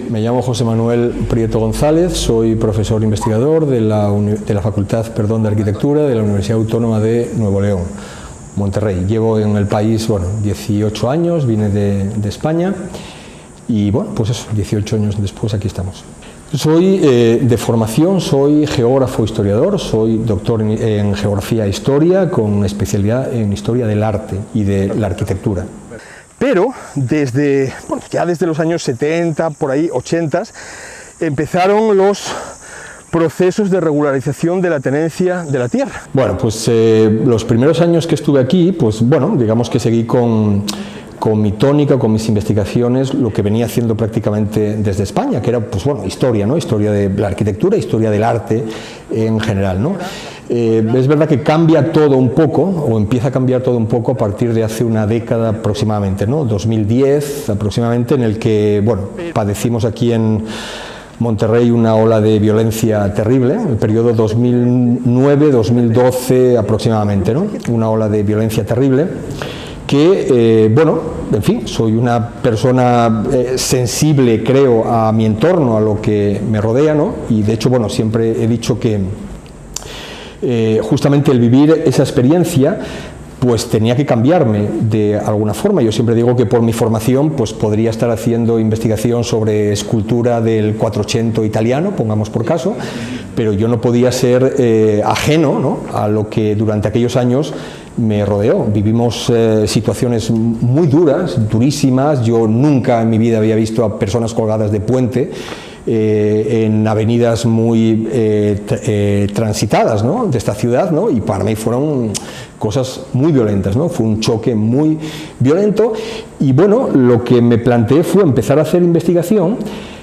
me llamo José Manuel Prieto González, soy profesor investigador de la Facultad de Arquitectura de la Universidad Autónoma de Nuevo León, Monterrey. Llevo en el país 18 años, vine de España y bueno, pues eso, 18 años después aquí estamos. Soy de formación, soy geógrafo historiador, soy doctor en geografía e historia con especialidad en historia del arte y de la arquitectura. Pero ya desde los años 70, por ahí 80, empezaron los procesos de regularización de la tenencia de la tierra. Bueno, pues los primeros años que estuve aquí, pues bueno, digamos que seguí con mi tónica, con mis investigaciones, lo que venía haciendo prácticamente desde España, que era, pues bueno, historia, ¿no? Historia de la arquitectura, historia del arte en general, ¿no? Es verdad que cambia todo un poco, o empieza a cambiar todo un poco a partir de hace una década aproximadamente, ¿no? 2010 aproximadamente, en el que, bueno, padecimos aquí en Monterrey una ola de violencia terrible, el periodo 2009-2012 aproximadamente, ¿no? Una ola de violencia terrible que, bueno, en fin, soy una persona sensible, creo, a mi entorno, a lo que me rodea, ¿no? Y de hecho, bueno, siempre he dicho que justamente el vivir esa experiencia pues tenía que cambiarme de alguna forma. Yo siempre digo que por mi formación pues podría estar haciendo investigación sobre escultura del Quattrocento italiano, pongamos por caso, pero yo no podía ser ajeno, ¿no?, a lo que durante aquellos años me rodeó. Vivimos situaciones muy duras, durísimas. Yo nunca en mi vida había visto a personas colgadas de puente en avenidas muy transitadas, ¿no?, de esta ciudad, ¿no? Y para mí fueron cosas muy violentas, ¿no? Fue un choque muy violento y bueno, lo que me planteé fue empezar a hacer investigación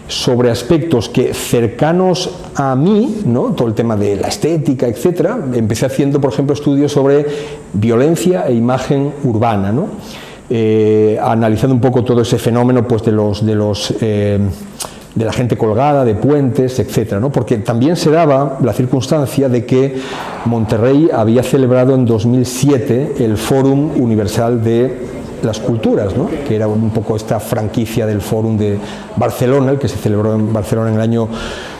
sobre aspectos que cercanos a mí, ¿no?, todo el tema de la estética, etcétera. Empecé haciendo, por ejemplo, estudios sobre violencia e imagen urbana, ¿no? Analizando un poco todo ese fenómeno pues de la gente colgada, de puentes, etcétera, ¿no? Porque también se daba la circunstancia de que Monterrey había celebrado en 2007 el Fórum Universal de las Culturas, ¿no?, que era un poco esta franquicia del Fórum de Barcelona, el que se celebró en Barcelona en el año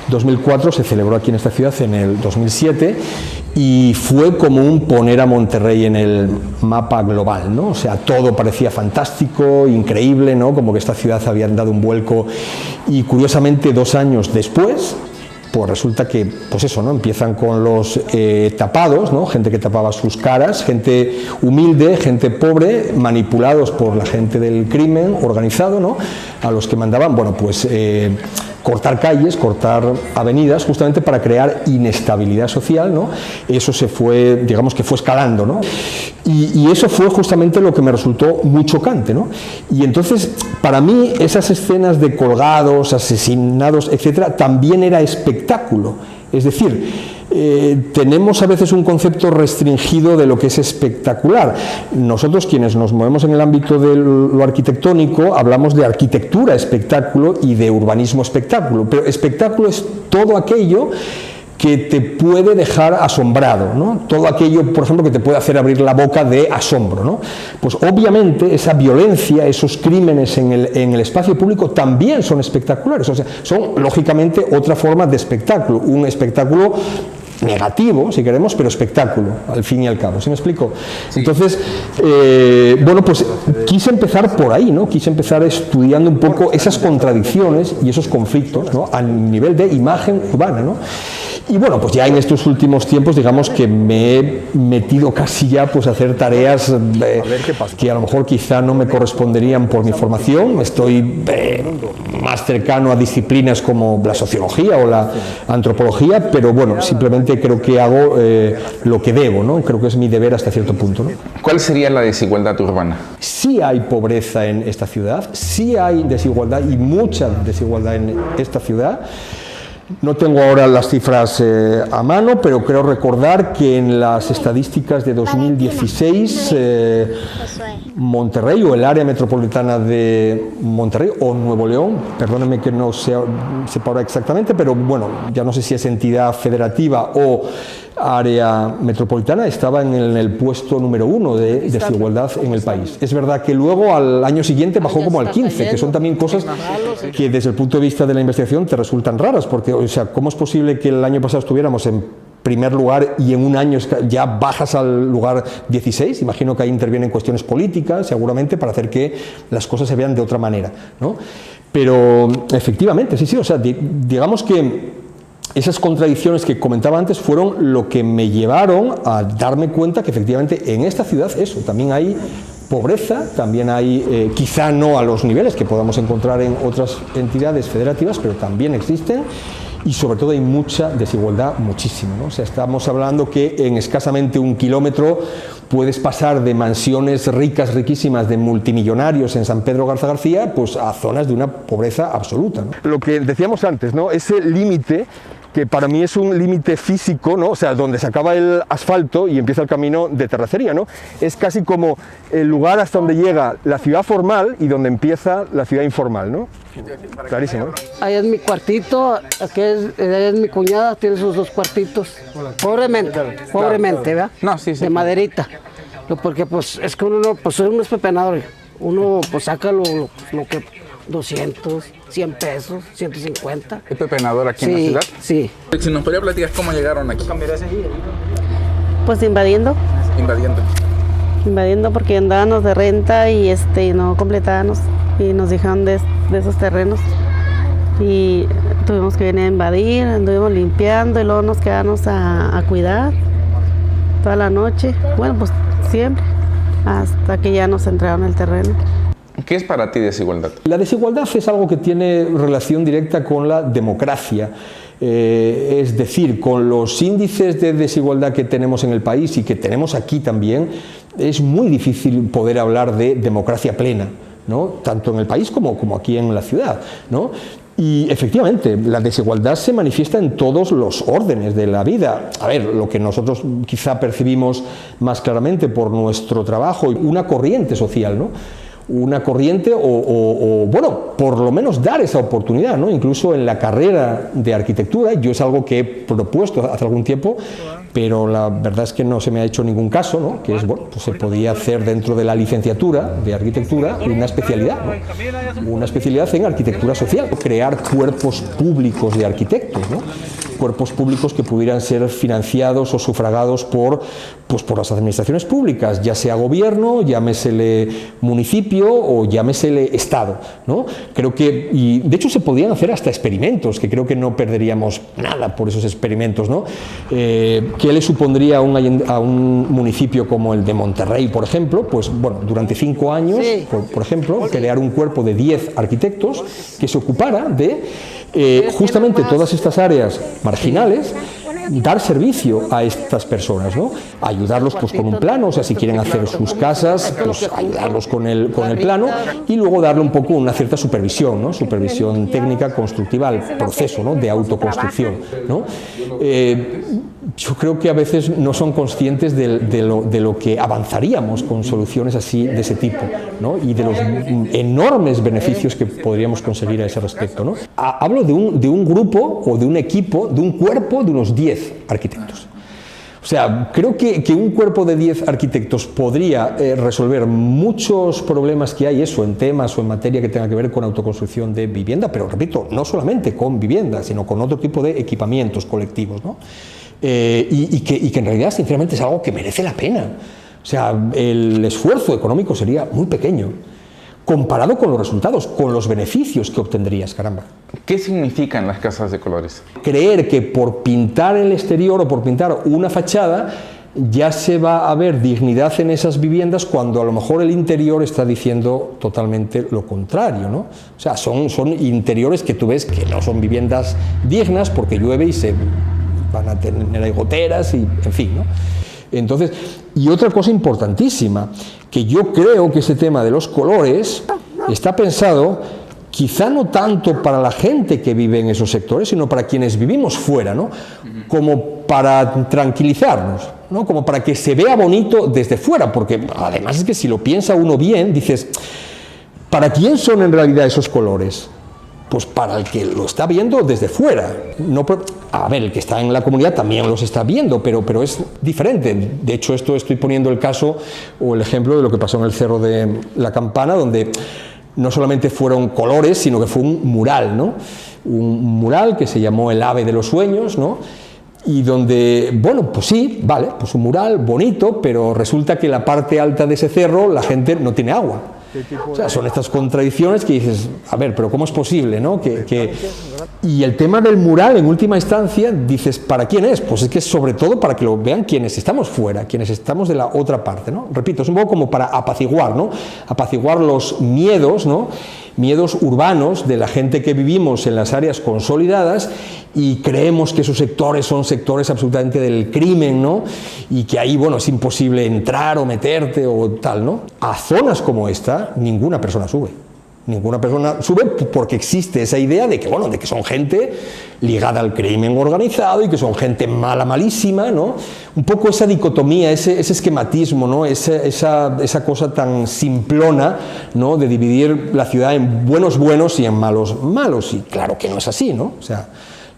2004, se celebró aquí en esta ciudad en el 2007 y fue como un poner a Monterrey en el mapa global, ¿no? O sea, todo parecía fantástico, increíble, ¿no?, como que esta ciudad había dado un vuelco y curiosamente 2 años después pues resulta que, pues eso, ¿no?, empiezan con los tapados, ¿no?, gente que tapaba sus caras, gente humilde, gente pobre, manipulados por la gente del crimen organizado, ¿no?, a los que mandaban, bueno, pues cortar calles, cortar avenidas, justamente para crear inestabilidad social, ¿no? Eso se fue, digamos que fue escalando, ¿no? Y eso fue justamente lo que me resultó muy chocante, ¿no? Y entonces, para mí, esas escenas de colgados, asesinados, etcétera, también era espectáculo. Es decir, tenemos a veces un concepto restringido de lo que es espectacular. Nosotros, quienes nos movemos en el ámbito de lo arquitectónico, hablamos de arquitectura espectáculo y de urbanismo espectáculo, pero espectáculo es todo aquello que te puede dejar asombrado, ¿no? Todo aquello, por ejemplo, que te puede hacer abrir la boca de asombro, ¿no? Pues obviamente esa violencia, esos crímenes en el espacio público también son espectaculares, o sea, son lógicamente otra forma de espectáculo, un espectáculo negativo, si queremos, pero espectáculo, al fin y al cabo, ¿sí me explico? Sí. Entonces, bueno, pues quise empezar por ahí, ¿no? Quise empezar estudiando un poco esas contradicciones y esos conflictos, ¿no?, a nivel de imagen urbana, ¿no? Y bueno, pues ya en estos últimos tiempos, digamos que me he metido casi ya pues a hacer tareas que a lo mejor quizá no me corresponderían por mi formación. Estoy más cercano a disciplinas como la sociología o la antropología, pero bueno, simplemente creo que hago lo que debo, ¿no? Creo que es mi deber hasta cierto punto, ¿no? ¿Cuál sería la desigualdad urbana? Sí hay pobreza en esta ciudad, sí hay desigualdad y mucha desigualdad en esta ciudad. No tengo ahora las cifras a mano, pero creo recordar que en las estadísticas de 2016 Monterrey o el área metropolitana de Monterrey o Nuevo León, perdónenme que no sepa ahora exactamente, pero bueno, ya no sé si es entidad federativa o área metropolitana estaba en el puesto número 1 de desigualdad en el país. Es verdad que luego al año siguiente bajó como al 15, que son también cosas que desde el punto de vista de la investigación te resultan raras, porque, o sea, ¿cómo es posible que el año pasado estuviéramos en primer lugar y en un año ya bajas al lugar 16? Imagino que ahí intervienen cuestiones políticas, seguramente, para hacer que las cosas se vean de otra manera, ¿no? Pero efectivamente, sí, o sea, digamos que esas contradicciones que comentaba antes fueron lo que me llevaron a darme cuenta que efectivamente en esta ciudad también hay pobreza, también hay, quizá no a los niveles que podamos encontrar en otras entidades federativas, pero también existen, y sobre todo hay mucha desigualdad, muchísimo, ¿no? O sea, estamos hablando que en escasamente 1 kilómetro puedes pasar de mansiones ricas, riquísimas, de multimillonarios en San Pedro Garza García, pues a zonas de una pobreza absoluta, ¿no? Lo que decíamos antes, ¿no? Ese límite, que para mí es un límite físico, ¿no? O sea, donde se acaba el asfalto y empieza el camino de terracería, ¿no? Es casi como el lugar hasta donde llega la ciudad formal y donde empieza la ciudad informal, ¿no? Clarísimo, ¿no? Ahí es mi cuartito, aquí es mi cuñada, tiene sus 2 cuartitos. Pobremente, ¿verdad? No, sí. De maderita. Porque pues es que uno es pepenador. Uno pues saca lo que 200, 100 pesos, 150. ¿Es pepenador aquí en la ciudad? Sí. Si nos podría platicar cómo llegaron aquí. Pues invadiendo porque andábamos de renta y no completábamos y nos dejaron de esos terrenos y tuvimos que venir a invadir, anduvimos limpiando y luego nos quedamos a cuidar toda la noche, bueno, pues siempre, hasta que ya nos entraron el terreno. ¿Qué es para ti desigualdad? La desigualdad es algo que tiene relación directa con la democracia, es decir, con los índices de desigualdad que tenemos en el país y que tenemos aquí también, es muy difícil poder hablar de democracia plena, ¿no? Tanto en el país como aquí en la ciudad, ¿no? Y efectivamente, la desigualdad se manifiesta en todos los órdenes de la vida. A ver, lo que nosotros quizá percibimos más claramente por nuestro trabajo, una corriente social, ¿no? Una corriente o bueno, por lo menos dar esa oportunidad, ¿no? Incluso en la carrera de arquitectura, yo es algo que he propuesto hace algún tiempo, pero la verdad es que no se me ha hecho ningún caso, ¿no? Que es, bueno, pues se podía hacer dentro de la licenciatura de arquitectura una especialidad, ¿no? Una especialidad en arquitectura social, crear cuerpos públicos de arquitectos, ¿no? Cuerpos públicos que pudieran ser financiados o sufragados por las administraciones públicas, ya sea gobierno, llámesele municipio o llámesele Estado, ¿no? Creo que, y de hecho se podían hacer hasta experimentos, que creo que no perderíamos nada por esos experimentos, ¿no? ¿Qué le supondría a un municipio como el de Monterrey, por ejemplo? Pues bueno, durante 5 años, por ejemplo, crear un cuerpo de 10 arquitectos que se ocupara de justamente todas estas áreas marginales, dar servicio a estas personas, ¿no? Ayudarlos pues con un plano, o sea, si quieren hacer sus casas, pues ayudarlos con el plano y luego darle un poco una cierta supervisión, ¿no? Supervisión técnica constructiva al proceso, ¿no? De autoconstrucción, ¿no? Yo creo que a veces no son conscientes de lo que avanzaríamos con soluciones así de ese tipo, ¿no? Y de los enormes beneficios que podríamos conseguir a ese respecto, ¿no? Hablo de un grupo o de un equipo, de un cuerpo de unos 10 arquitectos. O sea, creo que un cuerpo de 10 arquitectos podría resolver muchos problemas que hay en temas o en materia que tenga que ver con autoconstrucción de vivienda, pero repito, no solamente con vivienda, sino con otro tipo de equipamientos colectivos, ¿no? Y que en realidad, sinceramente, es algo que merece la pena. O sea, el esfuerzo económico sería muy pequeño comparado con los resultados, con los beneficios que obtendrías, caramba. ¿Qué significan las casas de colores? Creer que por pintar el exterior o por pintar una fachada ya se va a ver dignidad en esas viviendas cuando a lo mejor el interior está diciendo totalmente lo contrario, ¿no? O sea, son interiores que tú ves que no son viviendas dignas porque llueve y se van a tener ahí goteras y en fin, ¿no? Entonces, y otra cosa importantísima, que yo creo que ese tema de los colores está pensado quizá no tanto para la gente que vive en esos sectores, sino para quienes vivimos fuera, ¿no? Como para tranquilizarnos, ¿no? Como para que se vea bonito desde fuera, porque además es que si lo piensa uno bien, dices, ¿para quién son en realidad esos colores? pues para el que lo está viendo desde fuera. No, a ver, el que está en la comunidad también los está viendo, pero es diferente. De hecho, esto estoy poniendo el caso o el ejemplo de lo que pasó en el Cerro de la Campana, donde no solamente fueron colores, sino que fue un mural, ¿no? Un mural que se llamó El ave de los sueños, ¿no? Y donde, bueno, pues sí, vale, pues un mural bonito, pero resulta que la parte alta de ese cerro la gente no tiene agua. O sea, son estas contradicciones que dices, a ver, pero ¿cómo es posible, no? Y el tema del mural, en última instancia, dices, ¿para quién es? Pues es que es sobre todo para que lo vean quienes estamos fuera, quienes estamos de la otra parte, ¿no? Repito, es un poco como para apaciguar, ¿no? Apaciguar los miedos, ¿no? Miedos urbanos de la gente que vivimos en las áreas consolidadas y creemos que esos sectores son sectores absolutamente del crimen, ¿no? Y que ahí, bueno, es imposible entrar o meterte o tal, ¿no? A zonas como esta, ninguna persona sube. Ninguna persona sube porque existe esa idea de que, bueno, de que son gente ligada al crimen organizado y que son gente mala, malísima, ¿no? Un poco esa dicotomía, ese esquematismo, ¿no? Esa cosa tan simplona, ¿no? De dividir la ciudad en buenos buenos y en malos malos. Y claro que no es así, ¿no? O sea,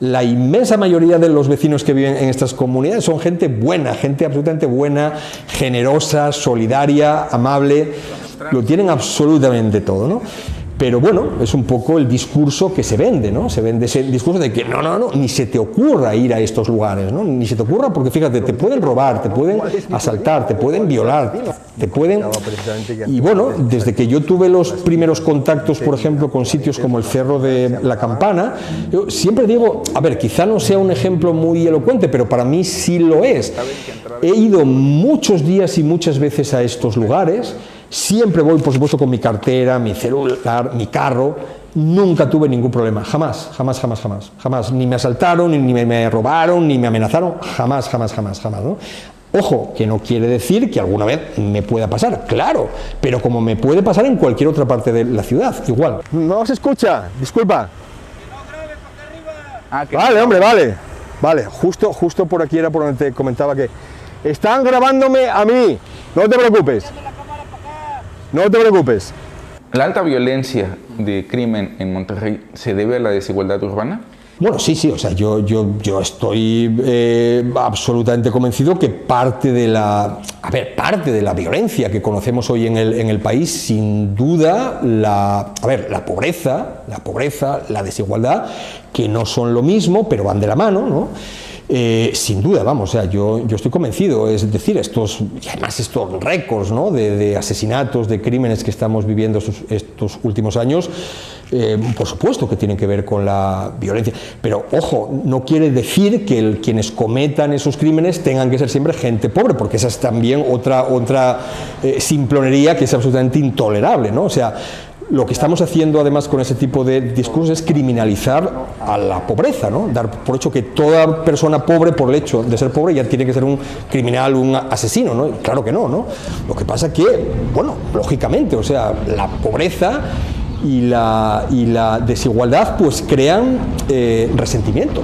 la inmensa mayoría de los vecinos que viven en estas comunidades son gente buena, gente absolutamente buena, generosa, solidaria, amable, lo tienen absolutamente todo, ¿no? Pero bueno, es un poco el discurso que se vende, ¿no? Se vende ese discurso de que no, ni se te ocurra ir a estos lugares, ¿no? Ni se te ocurra porque fíjate, te pueden robar, te pueden asaltar, te pueden violar, te pueden... Y bueno, desde que yo tuve los primeros contactos, por ejemplo, con sitios como el Cerro de la Campana, yo siempre digo, a ver, quizá no sea un ejemplo muy elocuente, pero para mí sí lo es. He ido muchos días y muchas veces a estos lugares. Siempre voy, por supuesto, con mi cartera, mi celular, mi carro. Nunca tuve ningún problema, jamás. Ni me asaltaron, ni me robaron, ni me amenazaron, jamás, ¿no? Ojo, que no quiere decir que alguna vez me pueda pasar, claro, pero como me puede pasar en cualquier otra parte de la ciudad, igual. No se escucha, disculpa. Vale, hombre, vale, justo por aquí era por donde te comentaba que están grabándome a mí, no te preocupes. No te preocupes. ¿La alta violencia de crimen en Monterrey se debe a la desigualdad urbana? Bueno, sí, o sea, yo estoy absolutamente convencido que parte de la violencia que conocemos hoy en el país, sin duda, la pobreza, la desigualdad, que no son lo mismo, pero van de la mano, ¿no? Sin duda, vamos, o sea, yo estoy convencido, es decir, estos récords, ¿no? de asesinatos, de crímenes que estamos viviendo estos últimos años, por supuesto que tienen que ver con la violencia, pero ojo, no quiere decir que quienes cometan esos crímenes tengan que ser siempre gente pobre, porque esa es también otra simplonería que es absolutamente intolerable, ¿no? O sea, lo que estamos haciendo además con ese tipo de discursos es criminalizar a la pobreza, ¿no? Dar por hecho que toda persona pobre, por el hecho de ser pobre, ya tiene que ser un criminal, un asesino, ¿no? Claro que no. Lo que pasa que, bueno, lógicamente, o sea, la pobreza y la desigualdad pues crean resentimiento.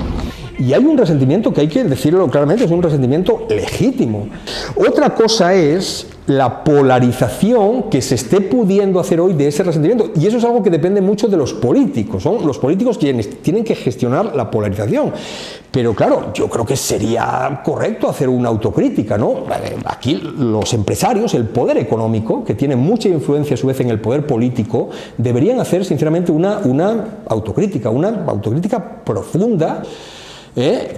Y hay un resentimiento que hay que decirlo claramente, es un resentimiento legítimo. Otra cosa es la polarización que se esté pudiendo hacer hoy de ese resentimiento. Y eso es algo que depende mucho de los políticos. Son los políticos quienes tienen que gestionar la polarización. Pero claro, yo creo que sería correcto hacer una autocrítica, ¿no? Aquí los empresarios, el poder económico, que tiene mucha influencia a su vez en el poder político, deberían hacer sinceramente una autocrítica profunda.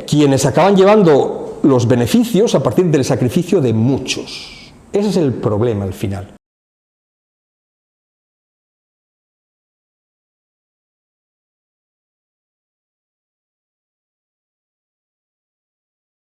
Quienes acaban llevando los beneficios a partir del sacrificio de muchos. Ese es el problema al final.